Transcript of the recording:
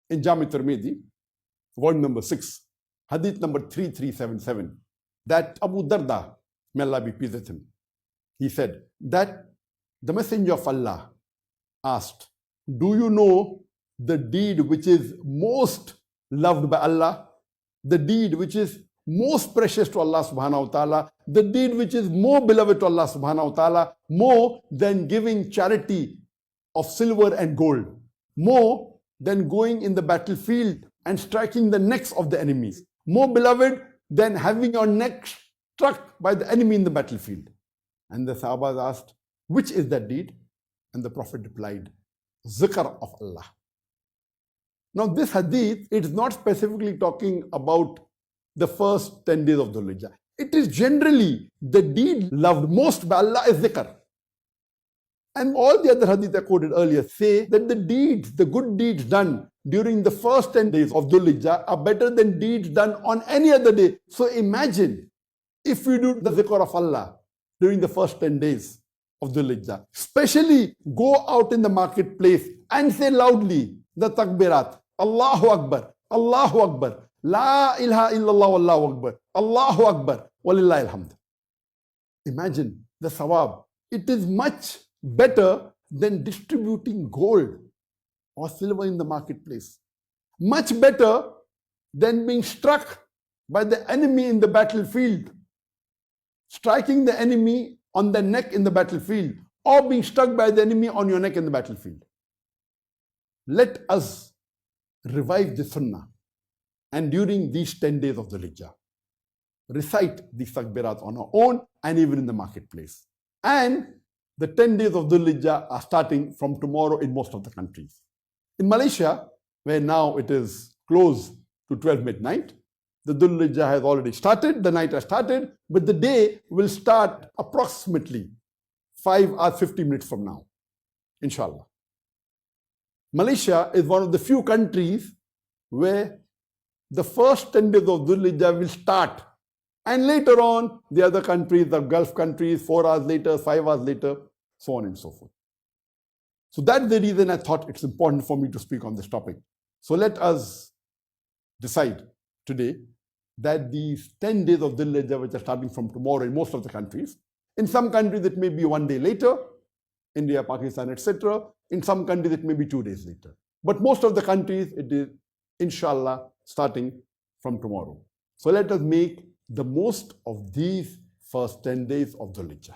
in Jami Tirmidhi, volume number 6, hadith number 3377, that Abu Darda, may Allah be pleased with him, he said that the Messenger of Allah asked, do you know the deed which is most loved by Allah, the deed which is most precious to Allah subhanahu wa ta'ala, the deed which is more beloved to Allah subhanahu wa ta'ala, more than giving charity of silver and gold, more than going in the battlefield and striking the necks of the enemies, more beloved than having your neck struck by the enemy in the battlefield. And the Sahabas asked, which is that deed? And the Prophet replied, Zikr of Allah. Now this hadith, it is not specifically talking about the first 10 days of Dhul Hajja. It is generally the deed loved most by Allah is Dhikr. And all the other hadith I quoted earlier say that the deeds, the good deeds done during the first 10 days of Dhul Hajja are better than deeds done on any other day. So imagine if we do the Dhikr of Allah during the first 10 days of Dhul Hajja, especially go out in the marketplace and say loudly the takbirat, Allahu Akbar, Allahu Akbar, La ilaha illallah wallahu akbar, Allahu Akbar, walillahi alhamd. Imagine the sawab. It is much better than distributing gold or silver in the marketplace. Much better than being struck by the enemy in the battlefield, striking the enemy on the neck in the battlefield, or being struck by the enemy on your neck in the battlefield. Let us revive the sunnah. And during these 10 days of the Hajjah, recite these takbirat on our own and even in the marketplace. And the 10 days of Dhul Hajjah are starting from tomorrow in most of the countries. In Malaysia, where now it is close to 12 midnight, the Dhul Hajjah has already started, the night has started, but the day will start approximately 5 or 50 minutes from now, inshallah. Malaysia is one of the few countries where the first 10 days of Dhul Hajjah will start, and later on the other countries, the Gulf countries, 4 hours later, 5 hours later, so on and so forth. So that's the reason I thought it's important for me to speak on this topic. So let us decide today that these 10 days of Dhul Hajjah, which are starting from tomorrow in most of the countries, in some countries it may be one day later, India, Pakistan, etc. In some countries it may be 2 days later. But most of the countries it is, inshallah, starting from tomorrow. So let us make the most of these first 10 days of Dhul Hajjah.